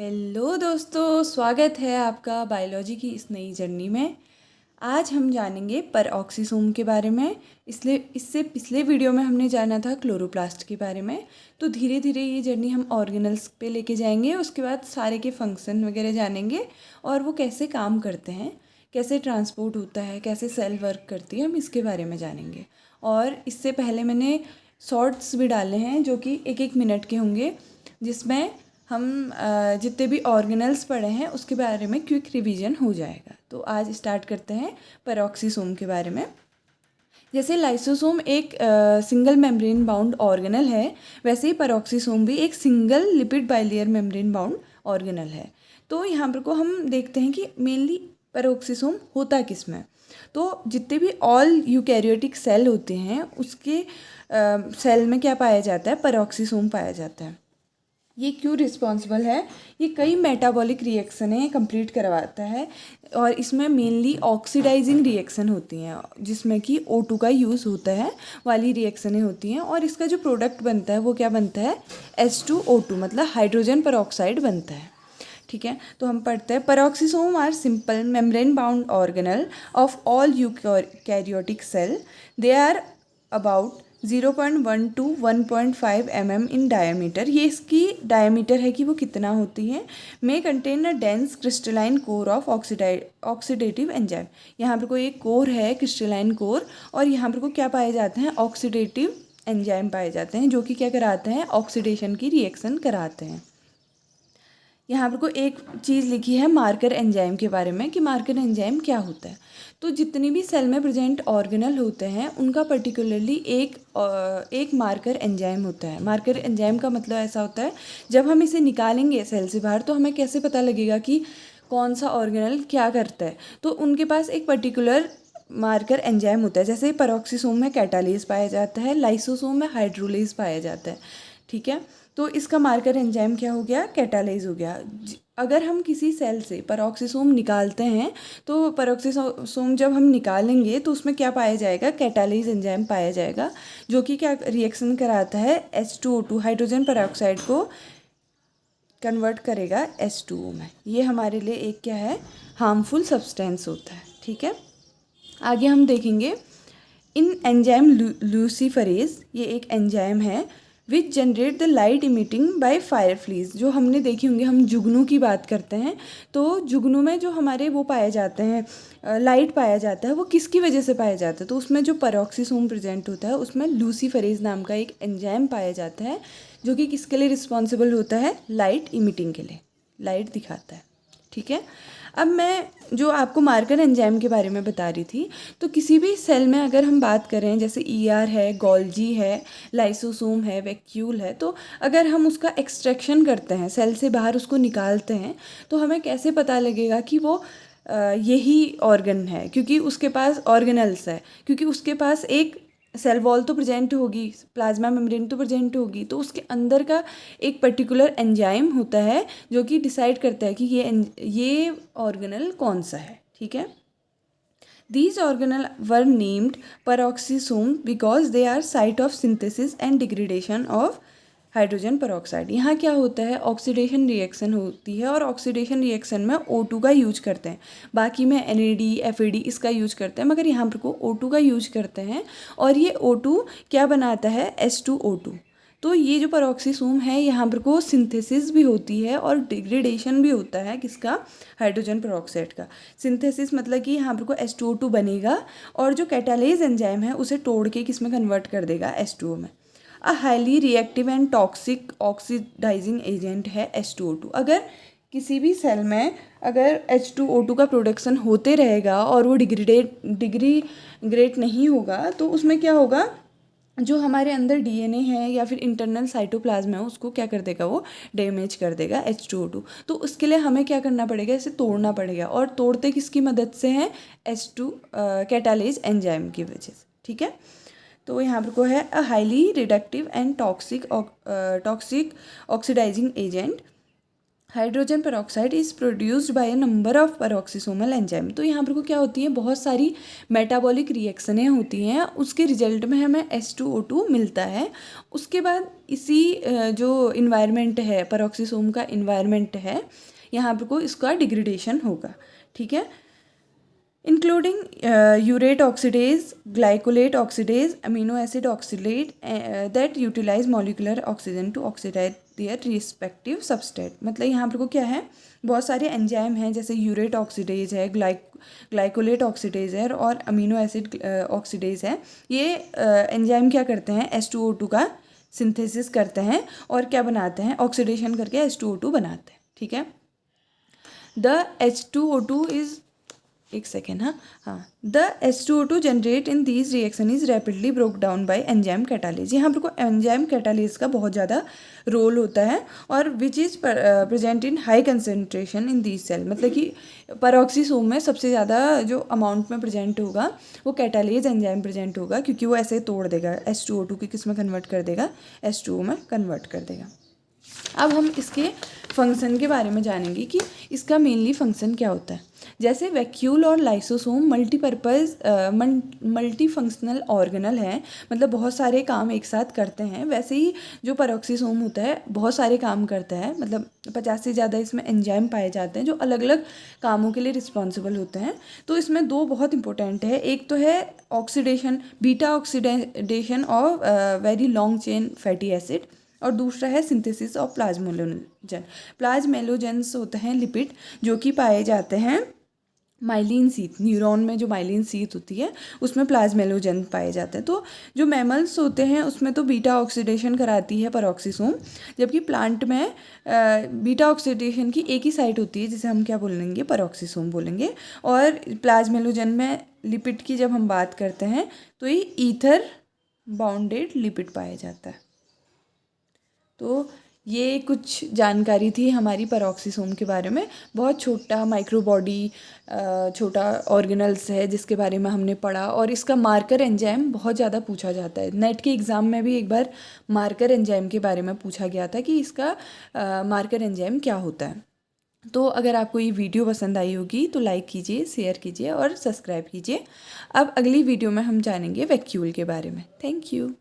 Hello दोस्तों, स्वागत है आपका बायोलॉजी की इस नई जर्नी में। आज हम जानेंगे परऑक्सीसोम के बारे में। इसलिए इससे पिछले वीडियो में हमने जाना था क्लोरोप्लास्ट के बारे में। तो धीरे धीरे ये जर्नी हम ऑर्गेनल्स पे लेके जाएंगे। उसके बाद सारे के फंक्शन वगैरह जानेंगे और वो कैसे काम करते हैं, कैसे ट्रांसपोर्ट होता है, कैसे सेल वर्क करती है, हम इसके बारे में जानेंगे। और इससे पहले मैंने शॉर्ट्स भी डाले हैं जो कि 1-1 मिनट के होंगे, जिसमें हम जितने भी ऑर्गेनल्स पढ़े हैं उसके बारे में क्विक रिवीजन हो जाएगा। तो आज स्टार्ट करते हैं पेरोक्सीसोम के बारे में। जैसे लाइसोसोम एक सिंगल मेम्ब्रेन बाउंड ऑर्गेनल है, वैसे ही पेरोक्सीसोम भी एक single lipid bilayer membrane bound organelle है। तो यहाँ पर को हम देखते हैं कि मेनली पेरोक्सीसोम होता किस में। तो जितने भी ऑल यूकैरियोटिक सेल होते हैं उसके सेल में क्या पाया जाता है, पेरोक्सीसोम पाया जाता है। ये क्यों रिस्पॉन्सिबल है? ये कई मेटाबॉलिक रिएक्शनें कंप्लीट करवाता है और इसमें मेनली ऑक्सीडाइजिंग रिएक्शन होती हैं, जिसमें कि O2 का यूज़ होता है वाली रिएक्शनें होती हैं। और इसका जो प्रोडक्ट बनता है वो क्या बनता है, H2O2, मतलब हाइड्रोजन परऑक्साइड बनता है। ठीक है, तो हम पढ़ते हैं peroxisome are simple membrane bound organelle of all eukaryotic cell. They are about 0.1 to 1.5 mm in diameter. ये इसकी डायमीटर है कि वो कितना होती है। May contain a dense crystalline core of oxidative enzyme. यहाँ पर कोई एक कोर है, क्रिस्टलाइन कोर, और यहाँ पर को क्या पाए जाते हैं, ऑक्सीडेटिव एंजाइम पाए जाते हैं, जो कि क्या कराते हैं, ऑक्सीडेशन की रिएक्शन कराते हैं। यहाँ पर को एक चीज़ लिखी है मार्कर एंजाइम के बारे में कि मार्कर एंजाइम क्या होता है। तो जितनी भी सेल में प्रेजेंट ऑर्गेनल होते हैं उनका पर्टिकुलरली एक मार्कर एंजाइम होता है। मार्कर एंजाइम का मतलब ऐसा होता है, जब हम इसे निकालेंगे सेल से बाहर तो हमें कैसे पता लगेगा कि कौन सा ऑर्गेनल क्या करता है। तो उनके पास एक पर्टिकुलर मार्कर एंजाइम होता है। जैसे पेरोक्सीसोम में कैटालेज पाया जाता है, लाइसोसोम में हाइड्रोलेज पाया जाता है। ठीक है, तो इसका मार्कर एंजाइम क्या हो गया, कैटालेज हो गया। अगर हम किसी सेल से पेरोक्सीसोम निकालते हैं तो पेरोक्सीसोम जब हम निकालेंगे तो उसमें क्या पाया जाएगा, कैटालेज एंजाइम पाया जाएगा, जो कि क्या रिएक्शन कराता है, H2O2 हाइड्रोजन पेरोक्साइड को कन्वर्ट करेगा H2O में। ये हमारे लिए एक क्या है, हार्मफुल सब्सटेंस होता है। ठीक है, आगे हम देखेंगे इन एंजाइम लूसीफरेज। ये एक एंजाइम है which generate the light emitting by fire fleas. जो हमने देखी होंगी, हम जुगनू की बात करते हैं तो जुगनू में जो हमारे वो पाए जाते हैं, लाइट पाया जाता है, वो किसकी वजह से पाया जाता है, तो उसमें जो पेरोक्सीसोम प्रेजेंट होता है उसमें लूसीफरेज नाम का एक एंजाइम पाया जाता है, जो कि किसके लिए रिस्पॉन्सिबल होता है, लाइट इमिटिंग के लिए, लाइट दिखाता है। ठीक है, अब मैं जो आपको मार्कर एंजाइम के बारे में बता रही थी, तो किसी भी सेल में अगर हम बात करें, जैसे ER है, गोल्जी है, लाइसोसोम है, वैक्यूल है, तो अगर हम उसका एक्सट्रैक्शन करते हैं, सेल से बाहर उसको निकालते हैं, तो हमें कैसे पता लगेगा कि वो यही ऑर्गन है, क्योंकि उसके पास ऑर्गेनल्स है, क्योंकि उसके पास एक सेल वॉल तो प्रेजेंट होगी, प्लाज्मा मेम्ब्रेन तो प्रेजेंट होगी, तो उसके अंदर का एक पर्टिकुलर एंजाइम होता है जो कि डिसाइड करता है कि ये ऑर्गेनल कौन सा है। ठीक है, these organelles were named peroxisome because they are site of synthesis and degradation of hydrogen peroxide. यहाँ क्या होता है, ऑक्सीडेशन रिएक्शन होती है और ऑक्सीडेशन रिएक्शन में O2 का यूज करते हैं। बाकी में NAD FAD इसका यूज करते हैं, मगर यहाँ पर को O2 का यूज करते हैं। और ये O2 क्या बनाता है, H2O2। तो ये जो पेरोक्सीसोम है, यहाँ पर को सिंथेसिस भी होती है और डिग्रेडेशन भी होता है, किसका, हाइड्रोजन पेरोक्साइड का। सिंथेसिस मतलब कि यहाँ पर को H2O2 बनेगा और जो कैटालेज एंजाइम है उसे तोड़ के किस में कन्वर्ट कर देगा, H2O में। A highly reactive and toxic oxidising agent है H2O2। अगर किसी भी सेल में अगर H2O2 का प्रोडक्शन होते रहेगा और वो डिग्रेड नहीं होगा, तो उसमें क्या होगा, जो हमारे अंदर DNA है या फिर इंटरनल साइटोप्लाज्म है उसको क्या कर देगा, वो डैमेज कर देगा H2O2। तो उसके लिए हमें क्या करना पड़ेगा, इसे तोड़ना पड़ेगा, और तोड़ते किसकी मदद से हैं, H2 कैटालेज एंजाइम की वजह से। ठीक है, तो यहाँ पर को है a highly reductive and toxic oxidising agent hydrogen peroxide is produced by a number of peroxisomal enzyme. तो यहाँ पर को क्या होती है, बहुत सारी मेटाबॉलिक रिएक्शनें होती हैं, उसके रिजल्ट में हमें H2O2 मिलता है। उसके बाद इसी जो इन्वायरमेंट है, पेरोक्सीसोम का इन्वायरमेंट है, यहाँ पर को इसका डिग्रेडेशन होगा। ठीक है, including urate oxidase, glycolate oxidase, amino acid oxidate that utilize molecular oxygen to oxidize their respective substrate। मतलब यहाँ पर को क्या है, बहुत सारे एंजाइम हैं, जैसे यूरेट ऑक्सीडेज है, ग्लाइकोलेट ऑक्सीडेज है और अमीनो एसिड ऑक्सीडेज है। ये एंजाइम क्या करते हैं, H2O2 का सिंथेसिस करते हैं और क्या बनाते हैं, ऑक्सीडेशन करके H2O2 बनाते हैं। ठीक है, द H2O2 इज़, एक सेकेंड, हाँ, the H2O2 generate in these reaction is rapidly broke down by enzyme catalase. यहाँ पर को एंजाइम कैटालिज का बहुत ज़्यादा रोल होता है और which is present in high concentration in these cell. मतलब कि पेरोक्सीसोम में सबसे ज़्यादा जो अमाउंट में प्रेजेंट होगा वो कैटालिज एंजाइम प्रेजेंट होगा, क्योंकि वो ऐसे तोड़ देगा, H2O2 की किस में कन्वर्ट कर देगा, H2O में कन्वर्ट कर देगा। अब हम इसके फंक्शन के बारे में जानेंगे कि इसका मेनली फंक्शन क्या होता है। जैसे वैक्यूल और लाइसोसोम मल्टी फंक्शनल ऑर्गेनल हैं, मतलब बहुत सारे काम एक साथ करते हैं, वैसे ही जो पेरोक्सीसोम होता है बहुत सारे काम करता है, मतलब 50 से ज़्यादा इसमें एंजाइम पाए जाते हैं जो अलग अलग कामों के लिए रिस्पॉन्सिबल होते हैं। तो इसमें दो बहुत इंपॉर्टेंट है, एक तो है oxidation, beta oxidation of very long chain fatty acid, और दूसरा है सिंथेसिस ऑफ प्लाज्मोलोजन। प्लाज्मेलोजेंस होते हैं लिपिड जो कि पाए जाते हैं माइलिन शीथ, न्यूरॉन में जो माइलिन शीथ होती है उसमें प्लाज्मेलोजेन पाए जाते हैं। तो जो मैमल्स होते हैं उसमें तो बीटा ऑक्सीडेशन कराती है पेरोक्सीसोम, जबकि प्लांट में बीटा ऑक्सीडेशन की एक ही साइट होती है जिसे हम क्या बोलेंगे, पेरोक्सीसोम बोलेंगे। और प्लाज्मेलोजेन में लिपिड की जब हम बात करते हैं तो ये ईथर बाउंडेड लिपिड पाया जाता है। तो ये कुछ जानकारी थी हमारी पेरोक्सीसोम के बारे में। बहुत छोटा माइक्रो बॉडी, छोटा ऑर्गेनल्स है जिसके बारे में हमने पढ़ा, और इसका मार्कर एंजाइम बहुत ज़्यादा पूछा जाता है। नेट के एग्ज़ाम में भी एक बार मार्कर एंजाइम के बारे में पूछा गया था कि इसका मार्कर एंजाइम क्या होता है। तो अगर आपको ये वीडियो पसंद आई होगी तो लाइक कीजिए, शेयर कीजिए और सब्सक्राइब कीजिए। अब अगली वीडियो में हम जानेंगे वैक्यूल के बारे में। Thank you.